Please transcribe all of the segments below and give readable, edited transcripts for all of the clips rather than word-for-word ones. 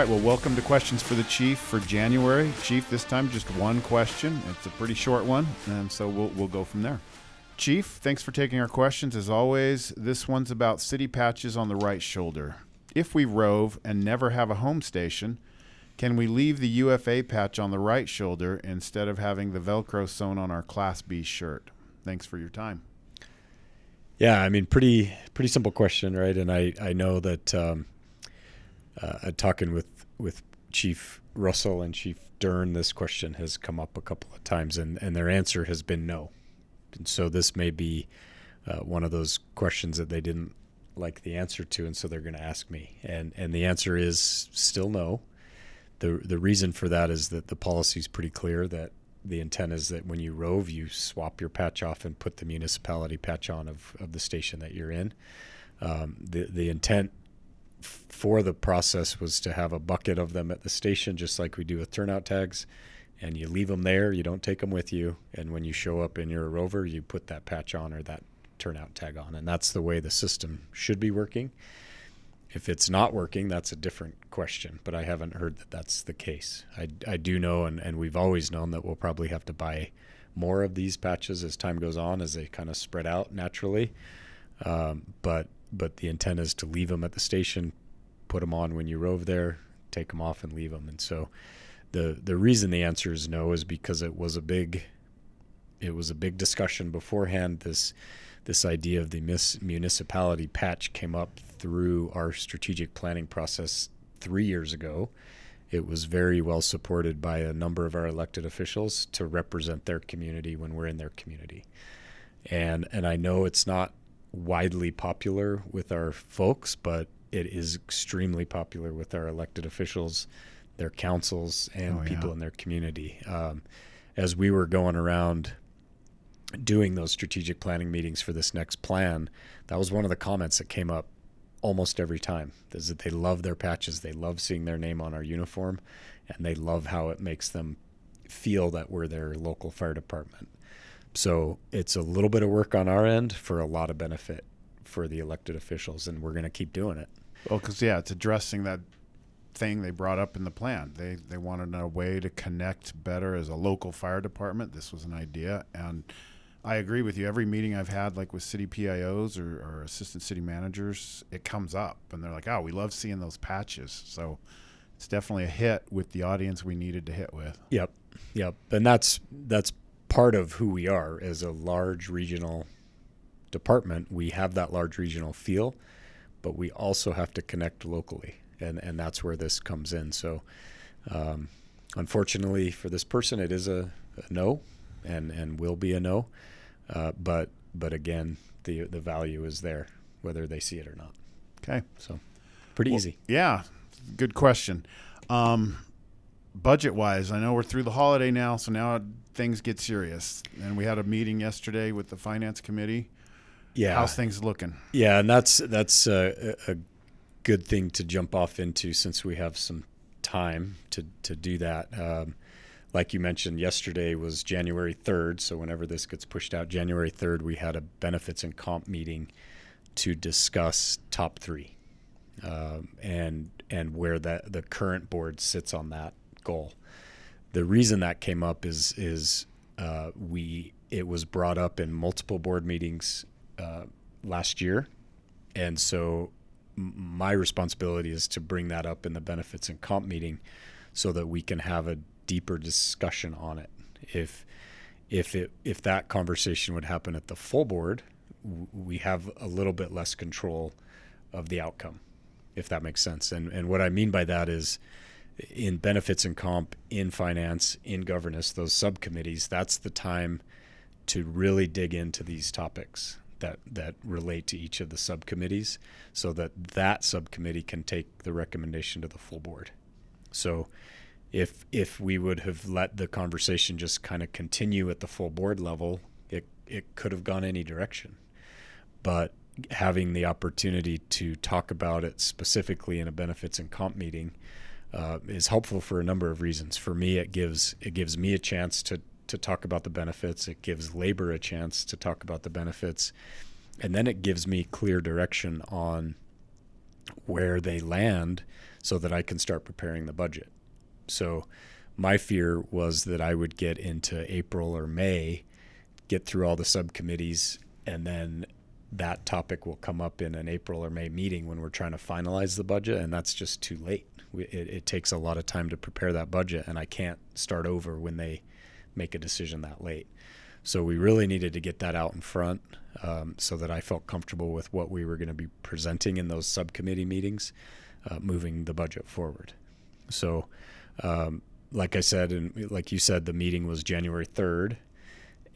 right, well, welcome to Questions for the Chief for January. Chief, this time just one question. It's a pretty short one, and so we'll go from there. Chief, thanks for taking our questions. As always, this one's about city patches on the right shoulder. If we rove and never have a home station, can we leave the UFA patch on the right shoulder instead of having the Velcro sewn on our Class B shirt? Thanks for your time. Yeah, I mean, pretty simple question, right? And I know that talking with Chief Russell and Chief Dern, this question has come up a couple of times, and their answer has been no. And so this may be one of those questions that they didn't like the answer to, and so they're going to ask me. And the answer is still no. The reason for that is that the policy is pretty clear that the intent is that when you rove, you swap your patch off and put the municipality patch on of the station that you're in. The intent for the process was to have a bucket of them at the station, just like we do with turnout tags, and you leave them there, you don't take them with you, and when you show up and you're a rover, you put that patch on or that turnout tag on, and that's the way the system should be working. If it's not working, that's a different question, but I haven't heard that that's the case. I do know, and we've always known, that we'll probably have to buy more of these patches as time goes on, as they kind of spread out naturally. But the intent is to leave them at the station, put them on when you rove there, take them off and leave them. And so the reason the answer is no is because it was a big discussion beforehand. This idea of the municipality patch came up through our strategic planning process 3 years ago. It was very well supported by a number of our elected officials to represent their community when we're in their community. And I know it's not widely popular with our folks, but it is extremely popular with our elected officials, their councils, and people in their community. As we were going around doing those strategic planning meetings for this next plan, that was one of the comments that came up almost every time, is that they love their patches, they love seeing their name on our uniform, and they love how it makes them feel that we're their local fire department. So it's a little bit of work on our end for a lot of benefit for the elected officials, and we're going to keep doing it. Well, because, it's addressing that thing they brought up in the plan. They wanted a way to connect better as a local fire department. This was an idea, and I agree with you. Every meeting I've had, like with city PIOs or assistant city managers, it comes up, and they're like, "Oh, we love seeing those patches." So it's definitely a hit with the audience we needed to hit with. Yep, and that's part of who we are as a large regional department. We have that large regional feel, but we also have to connect locally, and that's where this comes in. So unfortunately for this person, it is a no, and will be a no. But again, the value is there, whether they see it or not. Okay. So pretty easy. Yeah. Good question. Budget-wise, I know we're through the holiday now, so now things get serious. And we had a meeting yesterday with the finance committee. Yeah. How's things looking? Yeah, and that's a good thing to jump off into, since we have some time to do that. Like you mentioned, yesterday was January 3rd, so whenever this gets pushed out, January 3rd, we had a benefits and comp meeting to discuss top three and where the current board sits on that goal. The reason that came up is it was brought up in multiple board meetings last year, and so my responsibility is to bring that up in the benefits and comp meeting so that we can have a deeper discussion on it. If that conversation would happen at the full board, we have a little bit less control of the outcome, if that makes sense. And what I mean by that is, in benefits and comp, in finance, in governance, those subcommittees, that's the time to really dig into these topics that relate to each of the subcommittees, so that subcommittee can take the recommendation to the full board. So if we would have let the conversation just kind of continue at the full board level, it could have gone any direction. But having the opportunity to talk about it specifically in a benefits and comp meeting is helpful for a number of reasons. For me, it gives me a chance to talk about the benefits. It gives labor a chance to talk about the benefits. And then it gives me clear direction on where they land, so that I can start preparing the budget. So my fear was that I would get into April or May, get through all the subcommittees, and then that topic will come up in an April or May meeting when we're trying to finalize the budget, and that's just too late. It takes a lot of time to prepare that budget, and I can't start over when they make a decision that late. So we really needed to get that out in front, so that I felt comfortable with what we were going to be presenting in those subcommittee meetings, moving the budget forward. So like I said, and like you said, the meeting was January 3rd,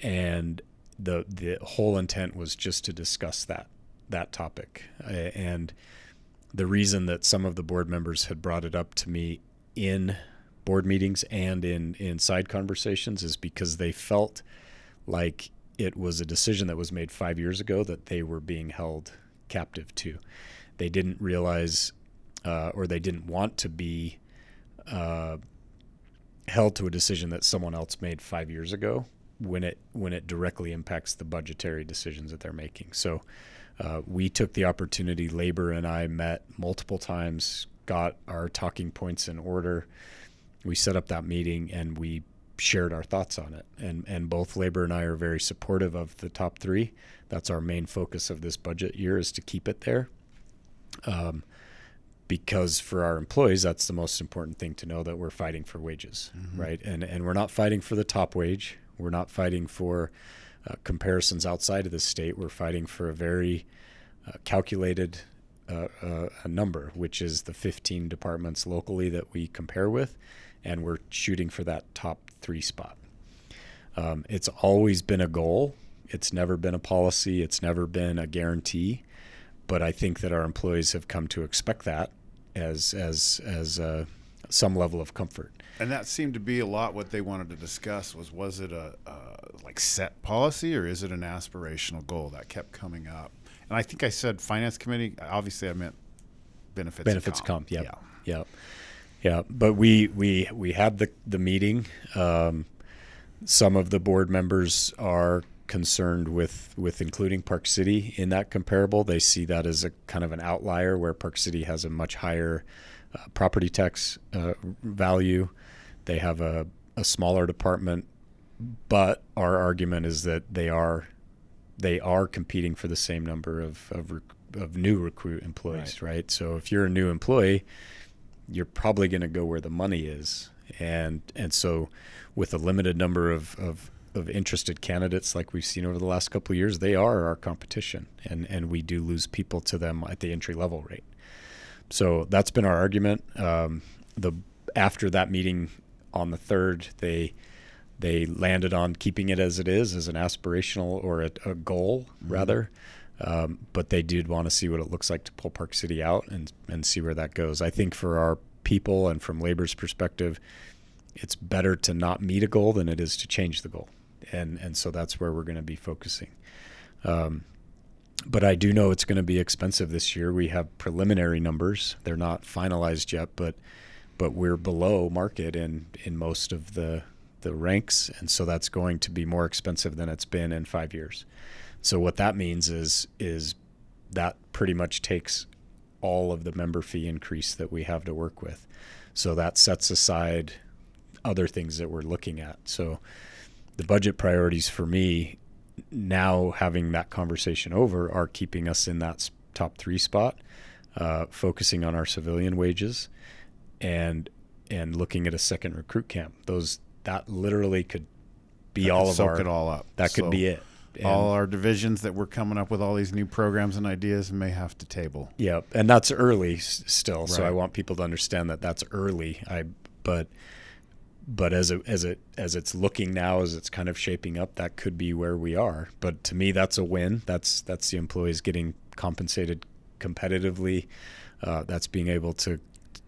and the whole intent was just to discuss that topic. And the reason that some of the board members had brought it up to me in board meetings and in side conversations is because they felt like it was a decision that was made 5 years ago that they were being held captive to. They didn't realize or they didn't want to be held to a decision that someone else made 5 years ago when it directly impacts the budgetary decisions that they're making. So we took the opportunity. Labor and I met multiple times, got our talking points in order. We set up that meeting and we shared our thoughts on it. And both Labor and I are very supportive of the top three. That's our main focus of this budget year, is to keep it there. Because for our employees, that's the most important thing to know, that we're fighting for wages, right? And we're not fighting for the top wage. We're not fighting for comparisons outside of the state. We're fighting for a very calculated a number, which is the 15 departments locally that we compare with, and we're shooting for that top 3 spot. It's always been a goal. It's never been a policy. It's never been a guarantee. But I think that our employees have come to expect that as some level of comfort. And that seemed to be a lot what they wanted to discuss was it a like set policy, or is it an aspirational goal that kept coming up? And I think I said finance committee. Obviously, I meant benefits comp. Yeah. But we had the meeting. Some of the board members are concerned with including Park City in that comparable. They see that as a kind of an outlier, where Park City has a much higher property tax value. They have a smaller department, but our argument is that they are competing for the same number of new recruit employees, right? So if you're a new employee, you're probably going to go where the money is, and so with a limited number of interested candidates like we've seen over the last couple of years, they are our competition, and we do lose people to them at the entry level rate. So that's been our argument. After that meeting on the 3rd, they landed on keeping it as it is, as an aspirational or a goal rather. But they did want to see what it looks like to pull Park City out and see where that goes. I think for our people and from Labor's perspective, it's better to not meet a goal than it is to change the goal. And so that's where we're going to be focusing. But I do know it's going to be expensive this year. We have preliminary numbers. They're not finalized yet, but we're below market in most of the ranks. And so that's going to be more expensive than it's been in 5 years. So what that means is that pretty much takes all of the member fee increase that we have to work with. So that sets aside other things that we're looking at. So the budget priorities for me now, having that conversation over, are keeping us in that top 3 spot, focusing on our civilian wages, and looking at a second recruit camp. That literally could be all of our. Soak it all up. That could be it. And all our divisions that we're coming up with all these new programs and ideas may have to table. Yeah, and that's early still. Right. So I want people to understand that that's early. But as it's looking now, as it's kind of shaping up, that could be where we are. But to me, that's a win. That's the employees getting compensated competitively. That's being able to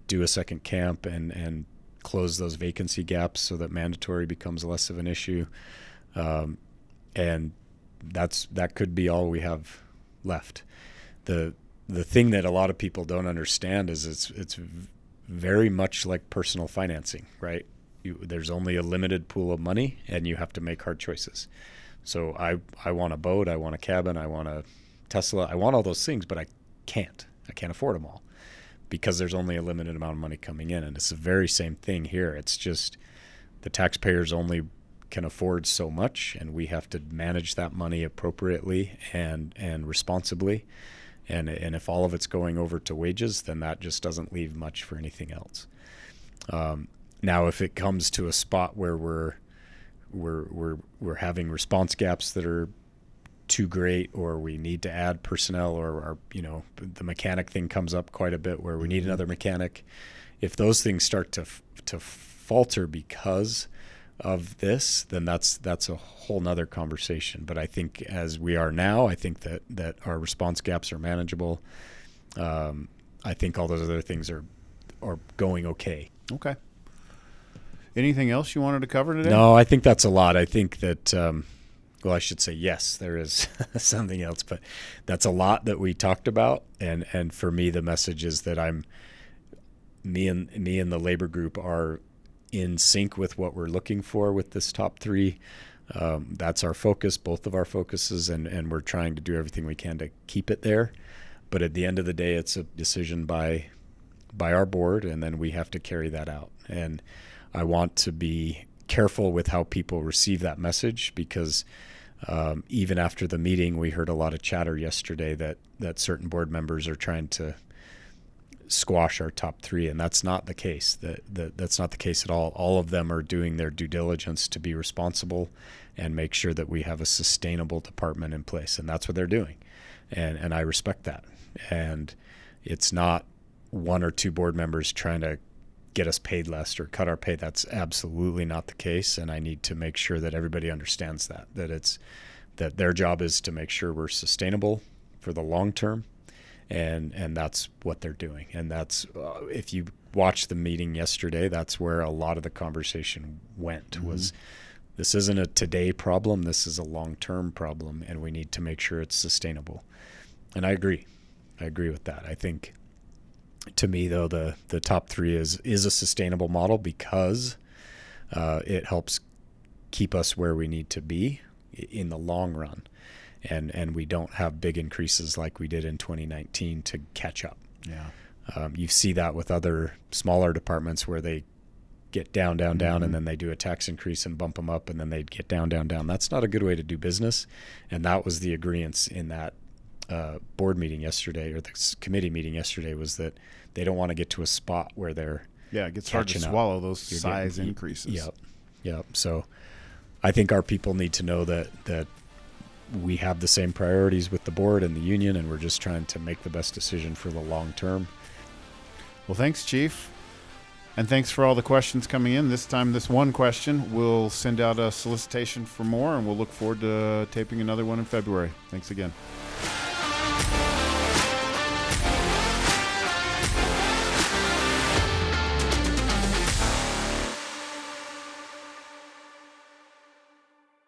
do a second camp and close those vacancy gaps so that mandatory becomes less of an issue. And that could be all we have left. The thing that a lot of people don't understand is it's very much like personal financing, right? There's only a limited pool of money, and you have to make hard choices. So I want a boat, I want a cabin, I want a Tesla, I want all those things, but I can't afford them all. because there's only a limited amount of money coming in. And it's the very same thing here. It's just the taxpayers only can afford so much, and we have to manage that money appropriately and responsibly. And if all of it's going over to wages, then that just doesn't leave much for anything else. Now, if it comes to a spot where we're having response gaps that are too great, or we need to add personnel, or the mechanic thing comes up quite a bit where we need another mechanic. If those things start to falter because of this, then that's a whole nother conversation. But I think as we are now, I think that our response gaps are manageable. I think all those other things are going okay. Okay. Anything else you wanted to cover today? No, I think that's a lot. I think that, I should say yes, there is something else, but that's a lot that we talked about. And for me, the message is that me and the labor group are in sync with what we're looking for with this top three. That's our focus, both of our focuses, and we're trying to do everything we can to keep it there. But at the end of the day, it's a decision by our board, and then we have to carry that out. And I want to be careful with how people receive that message, because even after the meeting, we heard a lot of chatter yesterday that certain board members are trying to squash our top three, and that's not the case. That's not the case at all. All of them are doing their due diligence to be responsible and make sure that we have a sustainable department in place, and that's what they're doing. And I respect that. And it's not one or two board members trying to get us paid less or cut our pay. That's absolutely not the case, and I need to make sure that everybody understands that their job is to make sure we're sustainable for the long term. And that's what they're doing. And that's, if you watched the meeting yesterday, that's where a lot of the conversation went, was this isn't a today problem, this is a long-term problem, and we need to make sure it's sustainable. And I agree with that. I think, to me, though, the top three is a sustainable model, because it helps keep us where we need to be in the long run. And we don't have big increases like we did in 2019 to catch up. Yeah. You see that with other smaller departments where they get down, and then they do a tax increase and bump them up, and then they get down. That's not a good way to do business. And that was the agreement in that board meeting yesterday, or the committee meeting yesterday, was that they don't want to get to a spot where they're it gets hard to swallow those size increases. Yep. So I think our people need to know that we have the same priorities with the board and the union, and we're just trying to make the best decision for the long term. Well, thanks, Chief. And thanks for all the questions coming in. This time, this one question, we'll send out a solicitation for more, and we'll look forward to taping another one in February. Thanks again.